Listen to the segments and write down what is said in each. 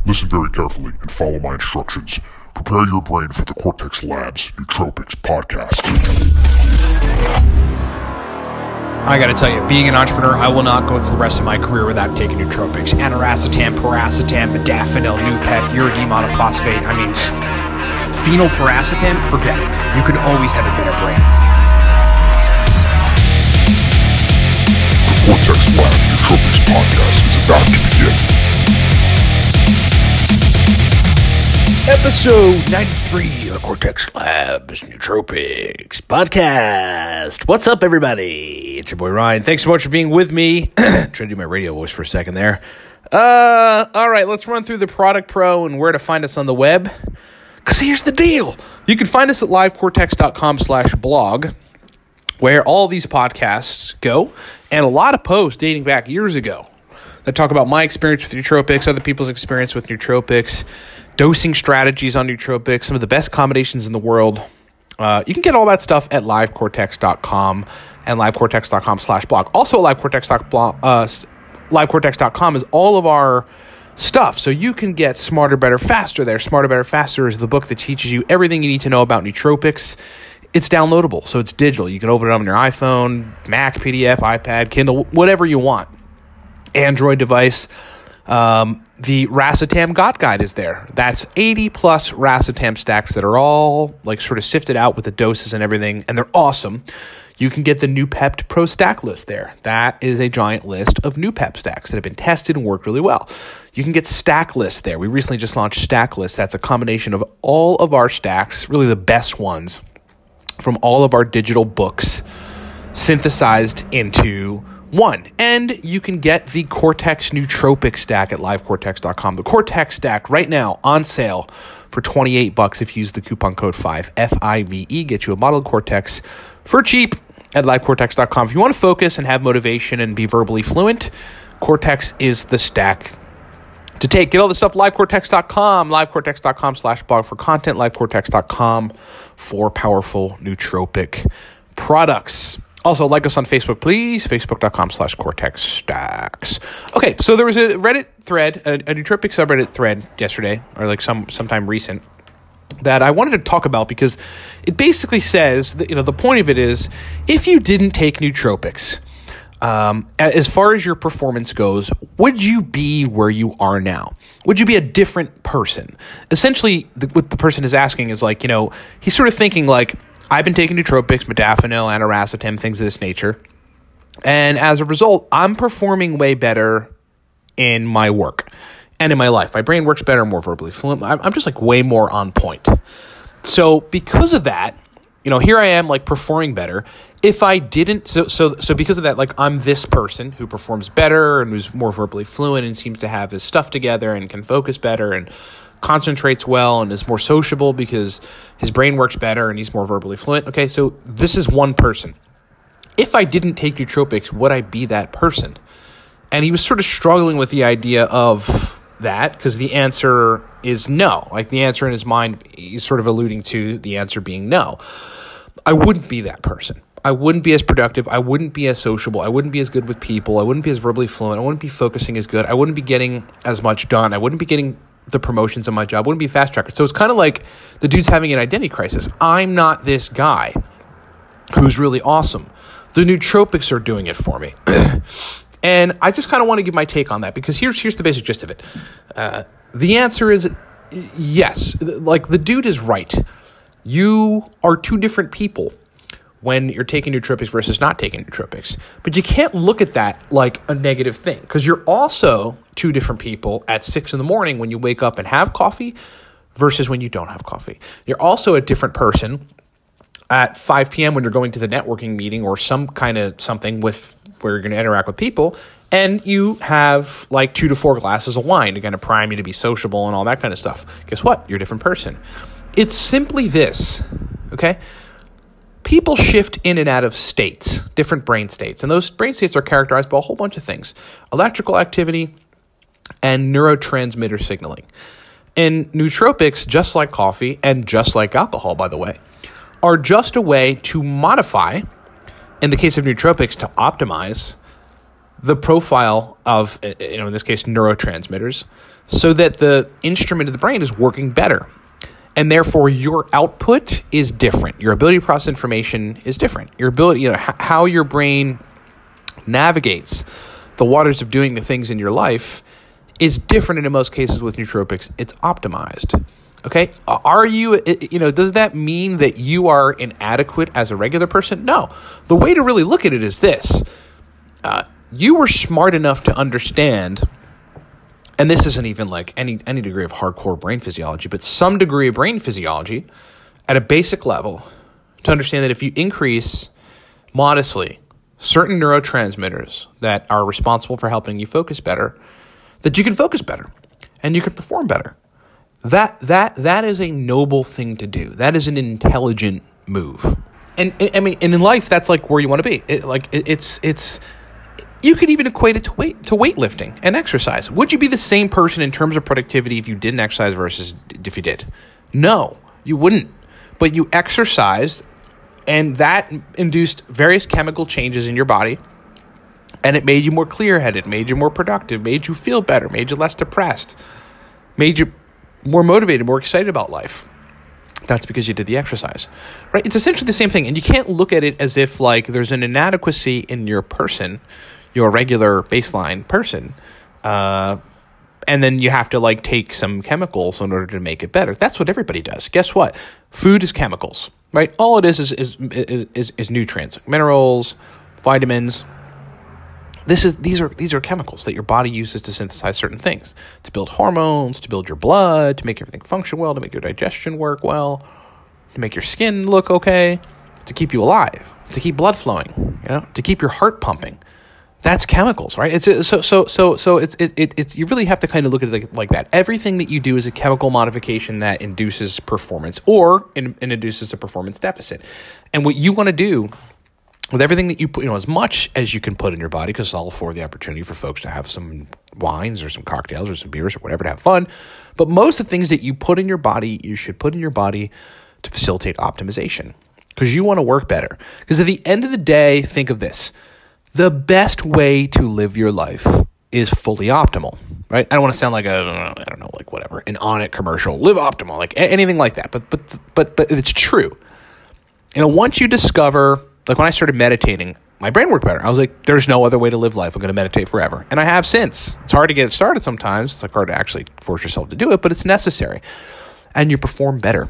Listen very carefully and follow my instructions. Prepare your brain for the Cortex Labs Nootropics podcast. I gotta tell you, being an entrepreneur, I will not go through the rest of my career without taking nootropics. Aniracetam, piracetam, modafinil, Nupep, uridine monophosphate. I mean, phenylpiracetam, forget it. You can always have a better brain. The Cortex Labs Nootropics podcast is about to begin. Episode 93 of the Cortex Labs Nootropics podcast. What's up, everybody? It's your boy Ryan. Thanks so much for being with me. Trying to do my radio voice for a second there. All right, let's run through the product pro and where to find us on the web. Because here's the deal. You can find us at livecortex.com/blog, where all these podcasts go, and a lot of posts dating back years ago that talk about my experience with nootropics, other people's experience with nootropics, dosing strategies on nootropics, some of the best combinations in the world. You can get all that stuff at livecortex.com and livecortex.com/blog. Also at livecortex.com is all of our stuff. So you can get Smarter, Better, Faster there. Smarter, Better, Faster is the book that teaches you everything you need to know about nootropics. It's downloadable, so it's digital. You can open it up on your iPhone, Mac, PDF, iPad, Kindle, whatever you want. Android device. The Racetam Got Guide is there. That's 80 plus Racetam stacks that are all like sort of sifted out with the doses and everything, and they're awesome. You can get the Nupep Pro Stack list there. That is a giant list of Nupep stacks that have been tested and worked really well. You can get Stack List there. We recently just launched Stack List. That's a combination of all of our stacks, really the best ones from all of our digital books synthesized into one. And you can get the Cortex Nootropic stack at livecortex.com. The Cortex stack right now on sale for $28 if you use the coupon code 5, F-I-V-E, get you a bottle of Cortex for cheap at livecortex.com. If you want to focus and have motivation and be verbally fluent, Cortex is the stack to take. Get all the stuff at livecortex.com, livecortex.com/blog for content, livecortex.com for powerful nootropic products. Also, like us on Facebook, please. Facebook.com/Cortex Stacks. Okay, so there was a Reddit thread, a nootropic subreddit thread yesterday, or like sometime recent, that I wanted to talk about because it basically says that, the point of it is, if you didn't take nootropics, as far as your performance goes, would you be where you are now? Would you be a different person? Essentially, what the person is asking is like, he's sort of thinking like, I've been taking nootropics, modafinil, aniracetam, things of this nature. And as a result, I'm performing way better in my work and in my life. My brain works better, more verbally fluent. I'm just like way more on point. So because of that, here I am like performing better. If I didn't, so because of that, like I'm this person who performs better and who's more verbally fluent and seems to have his stuff together and can focus better and concentrates well and is more sociable because his brain works better and he's more verbally fluent. Okay, so this is one person. If I didn't take nootropics, would I be that person? And he was sort of struggling with the idea of that because the answer is no. Like the answer in his mind, he's sort of alluding to the answer being no. I wouldn't be that person. I wouldn't be as productive. I wouldn't be as sociable. I wouldn't be as good with people. I wouldn't be as verbally fluent. I wouldn't be focusing as good. I wouldn't be getting as much done. I wouldn't be getting the promotions on my job. Wouldn't be a fast tracker. So it's kind of like the dude's having an identity crisis. I'm not this guy who's really awesome. The nootropics are doing it for me. And I just kind of want to give my take on that because here's the basic gist of it. The answer is yes. Like the dude is right. You are two different people when you're taking nootropics versus not taking nootropics. But you can't look at that like a negative thing because you're also two different people at 6 a.m. when you wake up and have coffee versus when you don't have coffee. You're also a different person at 5 p.m. when you're going to the networking meeting or some kind of something with where you're going to interact with people, and you have like 2 to 4 glasses of wine to kind of prime you to be sociable and all that kind of stuff. Guess what? You're a different person. It's simply this, okay? People shift in and out of states, different brain states, and those brain states are characterized by a whole bunch of things: electrical activity and neurotransmitter signaling. And nootropics, just like coffee and just like alcohol, by the way, are just a way to modify, in the case of nootropics, to optimize the profile of, in this case, neurotransmitters, so that the instrument of the brain is working better. And therefore, your output is different. Your ability to process information is different. Your ability, how your brain navigates the waters of doing the things in your life is different. And in most cases with nootropics, it's optimized. Okay. Are you, does that mean that you are inadequate as a regular person? No. The way to really look at it is this. You were smart enough to understand, and this isn't even like any degree of hardcore brain physiology, but some degree of brain physiology at a basic level to understand that if you increase modestly certain neurotransmitters that are responsible for helping you focus better, that you can focus better and you can perform better. That is a noble thing to do. That is an intelligent move. And in life, that's like where you want to be. It's you could even equate it to weightlifting and exercise. Would you be the same person in terms of productivity if you didn't exercise versus if you did? No, you wouldn't. But you exercised, and that induced various chemical changes in your body, and it made you more clear-headed, made you more productive, made you feel better, made you less depressed, made you more motivated, more excited about life. That's because you did the exercise, right? It's essentially the same thing. And you can't look at it as if like there's an inadequacy in your person, your regular baseline person, and then you have to like take some chemicals in order to make it better. That's what everybody does. Guess what? Food is chemicals, right? All it is nutrients, minerals, vitamins. These are chemicals that your body uses to synthesize certain things, to build hormones, to build your blood, to make everything function well, to make your digestion work well, to make your skin look okay, to keep you alive, to keep blood flowing, to keep your heart pumping. That's chemicals, right? It's you really have to kind of look at it like that. Everything that you do is a chemical modification that induces performance or induces a performance deficit. And what you want to do with everything that you put, as much as you can put in your body, because it's all for the opportunity for folks to have some wines or some cocktails or some beers or whatever to have fun. But most of the things that you put in your body, you should put in your body to facilitate optimization, because you want to work better. Because at the end of the day, think of this. The best way to live your life is fully optimal, right? I don't want to sound like an On-It commercial, live optimal, like anything like that. But it's true. Once you discover, like when I started meditating, my brain worked better. I was like, there's no other way to live life. I'm going to meditate forever. And I have since. It's hard to get it started sometimes. It's like hard to actually force yourself to do it, but it's necessary. And you perform better.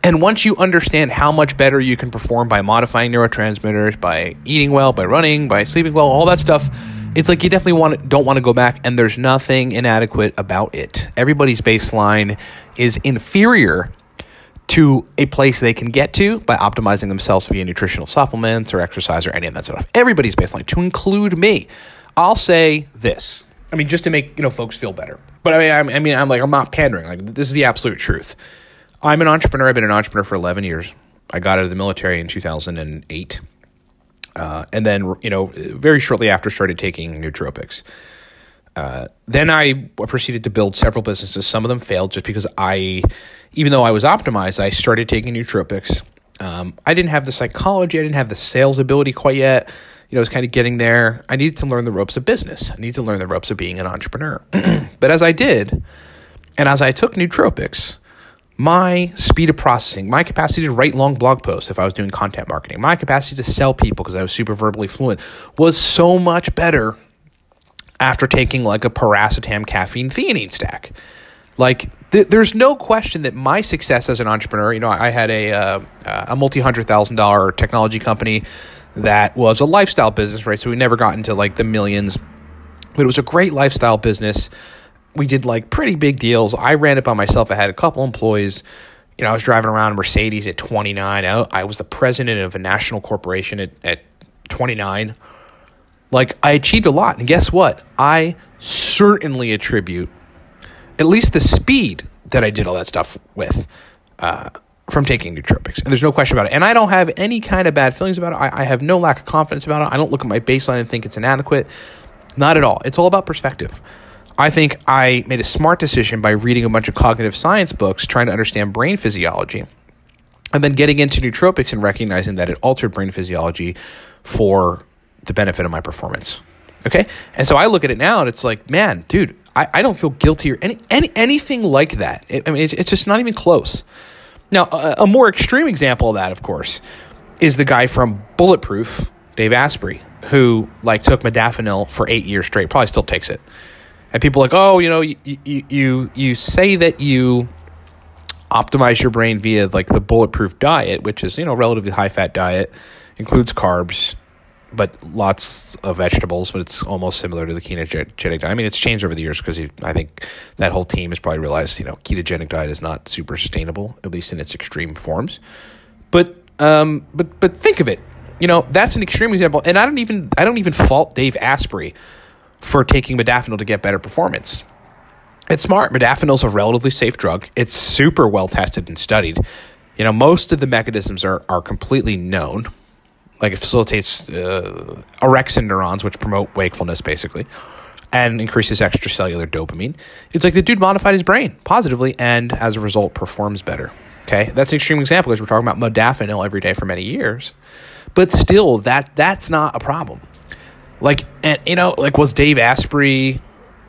And once you understand how much better you can perform by modifying neurotransmitters, by eating well, by running, by sleeping well, all that stuff, it's like you definitely don't want to go back, and there's nothing inadequate about it. Everybody's baseline is inferior to a place they can get to by optimizing themselves via nutritional supplements or exercise or any of that stuff. Everybody's baseline, to include me. I'll say this. Just to make folks feel better. But I'm not pandering. Like, this is the absolute truth. I'm an entrepreneur. I've been an entrepreneur for 11 years. I got out of the military in 2008. And then, very shortly after, started taking nootropics. Then I proceeded to build several businesses. Some of them failed just because even though I was optimized, I started taking nootropics. I didn't have the psychology. I didn't have the sales ability quite yet. I was kind of getting there. I needed to learn the ropes of business. I needed to learn the ropes of being an entrepreneur. But as I did, and as I took nootropics, my speed of processing, my capacity to write long blog posts if I was doing content marketing, my capacity to sell people because I was super verbally fluent was so much better after taking like a paracetam caffeine theanine stack. Like there's no question that my success as an entrepreneur, I had a multi-$100,000 technology company that was a lifestyle business, right? So we never got into like the millions, but it was a great lifestyle business. We did like pretty big deals. I ran it by myself. I had a couple employees. I was driving around a Mercedes at 29. I was the president of a national corporation at 29. Like, I achieved a lot. And guess what? I certainly attribute at least the speed that I did all that stuff with from taking nootropics. And there's no question about it. And I don't have any kind of bad feelings about it. I have no lack of confidence about it. I don't look at my baseline and think it's inadequate. Not at all. It's all about perspective. I think I made a smart decision by reading a bunch of cognitive science books, trying to understand brain physiology, and then getting into nootropics and recognizing that it altered brain physiology for the benefit of my performance. Okay. And so I look at it now and it's like, man, dude, I don't feel guilty or anything like that. It's just not even close. Now, a more extreme example of that, of course, is the guy from Bulletproof, Dave Asprey, who took modafinil for 8 years straight, probably still takes it. And people are like, oh, you say that you optimize your brain via the Bulletproof diet, which is, relatively high fat diet, includes carbs, but lots of vegetables, but it's almost similar to the ketogenic diet. I mean, it's changed over the years because I think that whole team has probably realized, ketogenic diet is not super sustainable, at least in its extreme forms. But think of it, that's an extreme example. And I don't even fault Dave Asprey for taking modafinil to get better performance. It's smart. Modafinil is a relatively safe drug. It's super well tested and studied. Most of the mechanisms are completely known. It facilitates orexin neurons, which promote wakefulness, basically, and increases extracellular dopamine. It's like the dude modified his brain positively and, as a result, performs better. Okay, that's an extreme example because we're talking about modafinil every day for many years. But still, that's not a problem. Was Dave Asprey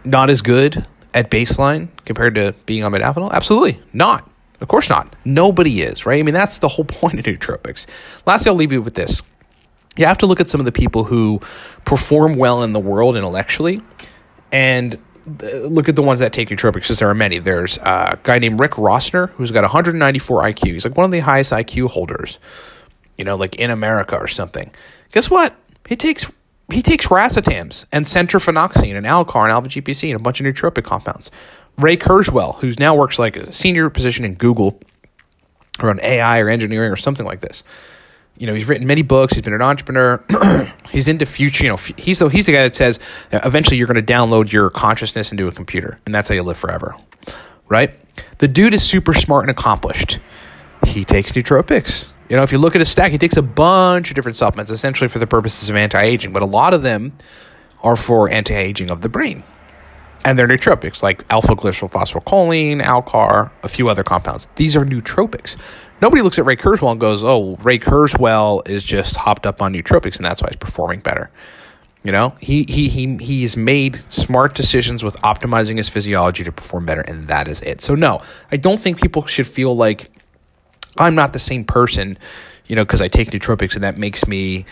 not as good at baseline compared to being on modafinil? Absolutely not. Of course not. Nobody is, right? I mean, that's the whole point of nootropics. Lastly, I'll leave you with this. You have to look at some of the people who perform well in the world intellectually and look at the ones that take nootropics, because there are many. There's a guy named Rick Rossner who's got 194 IQ. He's one of the highest IQ holders, in America or something. Guess what? He takes racetams and centrophenoxine and Alcar and alpha-GPC and a bunch of nootropic compounds. Ray Kurzweil, who now works a senior position in Google around AI or engineering or something like this. He's written many books. He's been an entrepreneur. He's into future. He's the guy that says that eventually you're going to download your consciousness into a computer, and that's how you live forever, right? The dude is super smart and accomplished. He takes nootropics. If you look at his stack, he takes a bunch of different supplements, essentially for the purposes of anti-aging, but a lot of them are for anti-aging of the brain. And they're nootropics, like alpha-glycerylphosphorylcholine, Alcar, a few other compounds. These are nootropics. Nobody looks at Ray Kurzweil and goes, oh, Ray Kurzweil is just hopped up on nootropics, and that's why he's performing better. He's made smart decisions with optimizing his physiology to perform better, and that is it. So no, I don't think people should feel like I'm not the same person, because I take nootropics and that makes me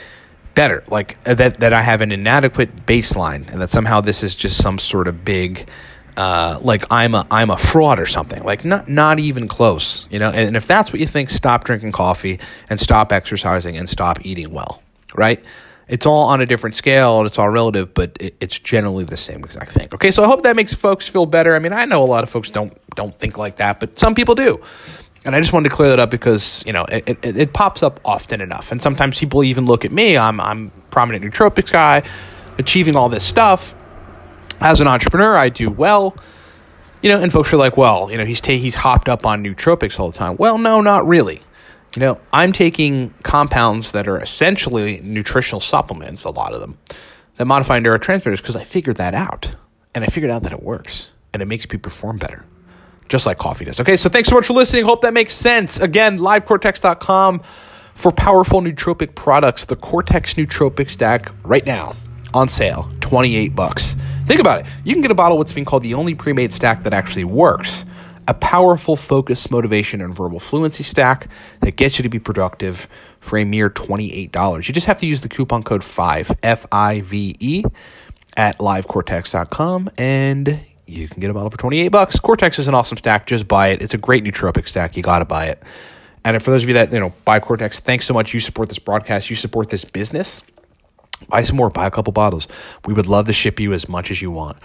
better. That I have an inadequate baseline and that somehow this is just some sort of big, I'm a fraud or something. Not even close, And if that's what you think, stop drinking coffee and stop exercising and stop eating well, right? It's all on a different scale and it's all relative, but it's generally the same exact thing. Okay, so I hope that makes folks feel better. I mean, I know a lot of folks don't think like that, but some people do. And I just wanted to clear that up because, it pops up often enough. And sometimes people even look at me. I'm a prominent nootropics guy, achieving all this stuff. As an entrepreneur, I do well. And folks are like, well, he's hopped up on nootropics all the time. Well, no, not really. I'm taking compounds that are essentially nutritional supplements, a lot of them, that modify neurotransmitters because I figured that out. And I figured out that it works. And it makes people perform better. Just like coffee does. Okay, so thanks so much for listening. Hope that makes sense. Again, livecortex.com for powerful nootropic products. The Cortex Nootropic Stack right now on sale, $28. Think about it. You can get a bottle of what's being called the only pre-made stack that actually works. A powerful focus, motivation, and verbal fluency stack that gets you to be productive for a mere $28. You just have to use the coupon code 5, F-I-V-E, at livecortex.com, and you can get a bottle for $28. Cortex is an awesome stack. Just buy it. It's a great nootropic stack. You got to buy it. And for those of you that, buy Cortex, thanks so much. You support this broadcast. You support this business. Buy some more. Buy a couple bottles. We would love to ship you as much as you want.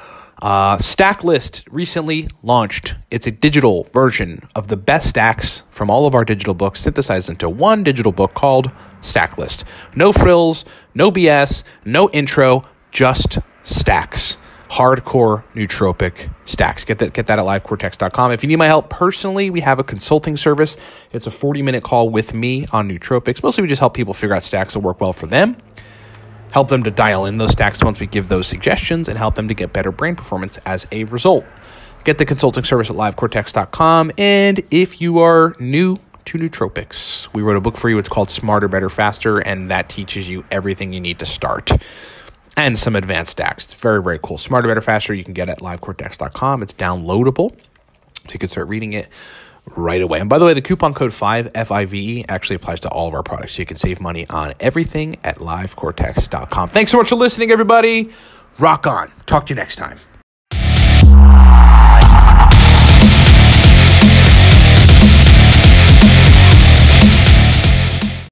Stack List recently launched. It's a digital version of the best stacks from all of our digital books synthesized into one digital book called Stack List. No frills, no BS, no intro, just stacks. Hardcore nootropic stacks. Get that at livecortex.com. If you need my help personally, we have a consulting service. It's a 40-minute call with me on nootropics. Mostly we just help people figure out stacks that work well for them, help them to dial in those stacks once we give those suggestions, and help them to get better brain performance as a result. Get the consulting service at livecortex.com. And if you are new to nootropics, we wrote a book for you. It's called Smarter, Better, Faster, and that teaches you everything you need to start. and some advanced stacks. It's very, very cool. Smarter, Better, Faster, you can get at livecortex.com. It's downloadable, so you can start reading it right away. And by the way, the coupon code 5, FIVE, actually applies to all of our products, so you can save money on everything at livecortex.com. Thanks so much for listening, everybody. Rock on. Talk to you next time.